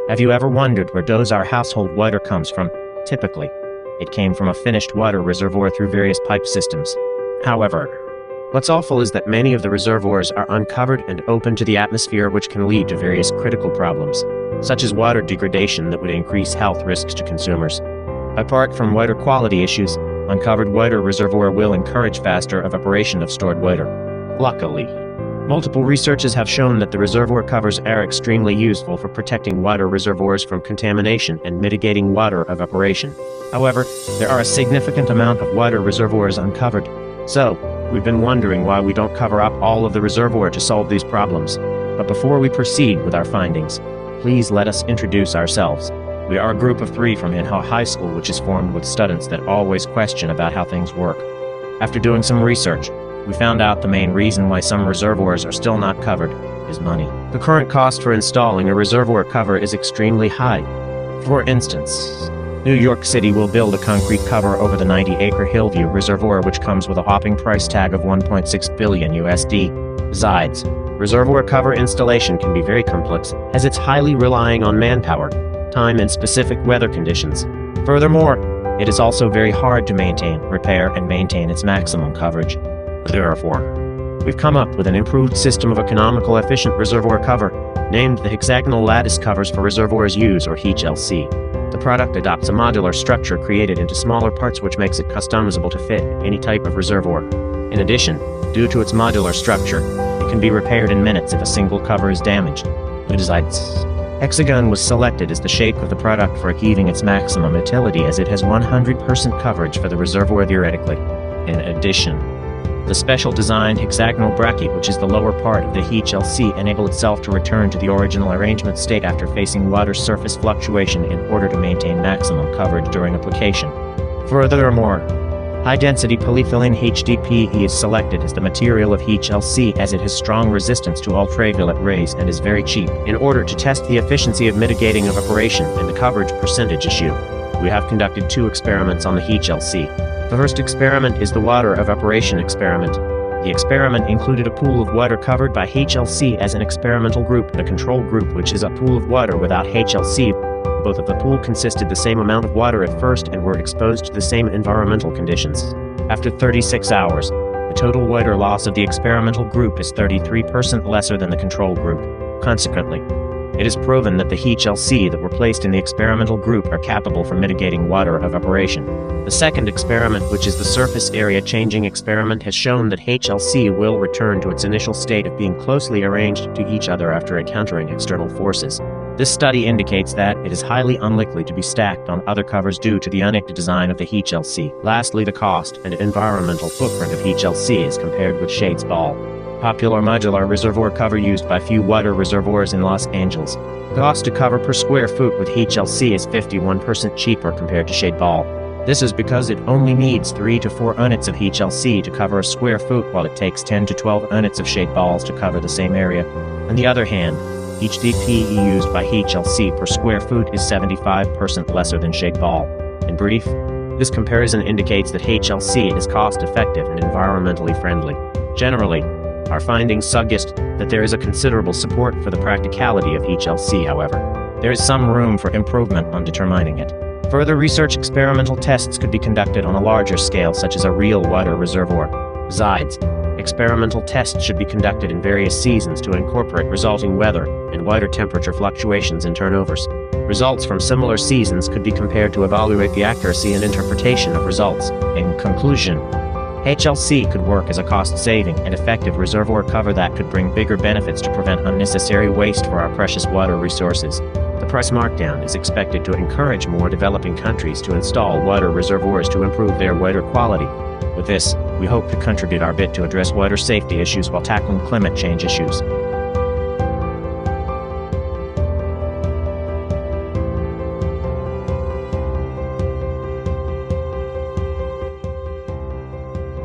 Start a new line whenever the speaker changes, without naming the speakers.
Have you ever wondered where does our household water comes from? Typically, it came from a finished water reservoir through various pipe systems. However, what's awful is that many of the reservoirs are uncovered and open to the atmosphere, which can lead to various critical problems, such as water degradation that would increase health risks to consumers. Apart from water quality issues, uncovered water reservoir will encourage faster evaporation of stored water. Luckily, multiple researches have shown that the reservoir covers are extremely useful for protecting water reservoirs from contamination and mitigating water evaporation. However, there are a significant amount of water reservoirs uncovered. So, we've been wondering why we don't cover up all of the reservoir to solve these problems. But before we proceed with our findings, please let us introduce ourselves. We are a group of 3 from Inha High School, which is formed with students that always question about how things work. After doing some research, we found out the main reason why some reservoirs are still not covered is money. The current cost for installing a reservoir cover is extremely high. For instance, New York City will build a concrete cover over the 90-acre Hillview Reservoir, which comes with a whopping price tag of $1.6 billion USD. Besides, reservoir cover installation can be very complex, as it's highly relying on manpower, time, and specific weather conditions. Furthermore, it is also very hard to maintain, repair, and maintain its maximum coverage. Therefore, we've come up with an improved system of economical efficient reservoir cover, named the Hexagonal Lattice Covers for Reservoirs Use, or H.L.C. The product adopts a modular structure created into smaller parts, which makes it customizable to fit any type of reservoir. In addition, due to its modular structure, it can be repaired in minutes if a single cover is damaged. Besides, Hexagon was selected as the shape of the product for achieving its maximum utility, as it has 100% coverage for the reservoir theoretically. In addition, the special designed hexagonal bracket, which is the lower part of the H.L.C, enable itself to return to the original arrangement state after facing water surface fluctuation in order to maintain maximum coverage during application. Furthermore, high-density polyethylene HDPE is selected as the material of H.L.C, as it has strong resistance to ultraviolet rays and is very cheap. In order to test the efficiency of mitigating evaporation and the coverage percentage issue, we have conducted 2 experiments on the H.L.C. The first experiment is the water evaporation experiment. The experiment included a pool of water covered by H.L.C as an experimental group and a control group, which is a pool of water without H.L.C. Both of the pool consisted the same amount of water at first and were exposed to the same environmental conditions. After 36 hours, the total water loss of the experimental group is 33% lesser than the control group. Consequently, it is proven that the H.L.C that were placed in the experimental group are capable for mitigating water evaporation. The second experiment, which is the surface area changing experiment, has shown that H.L.C will return to its initial state of being closely arranged to each other after encountering external forces. This study indicates that it is highly unlikely to be stacked on other covers due to the unique design of the H.L.C. Lastly, the cost and environmental footprint of H.L.C is compared with Shades Ball, popular modular reservoir cover used by few water reservoirs in Los Angeles. The cost to cover per square foot with H.L.C is 51% cheaper compared to Shade Ball. This is because it only needs 3 to 4 units of H.L.C to cover a square foot, while it takes 10 to 12 units of Shade Balls to cover the same area. On the other hand, HDPE used by H.L.C per square foot is 75% lesser than Shade Ball. In brief, this comparison indicates that H.L.C is cost-effective and environmentally friendly. Generally, our findings suggest that there is a considerable support for the practicality of H.L.C. However, there is some room for improvement on determining it. Further research experimental tests could be conducted on a larger scale, such as a real water reservoir. Besides, experimental tests should be conducted in various seasons to incorporate resulting weather and water temperature fluctuations and turnovers. Results from similar seasons could be compared to evaluate the accuracy and interpretation of results. In conclusion, H.L.C could work as a cost-saving and effective reservoir cover that could bring bigger benefits to prevent unnecessary waste for our precious water resources. The price markdown is expected to encourage more developing countries to install water reservoirs to improve their water quality. With this, we hope to contribute our bit to address water safety issues while tackling climate change issues.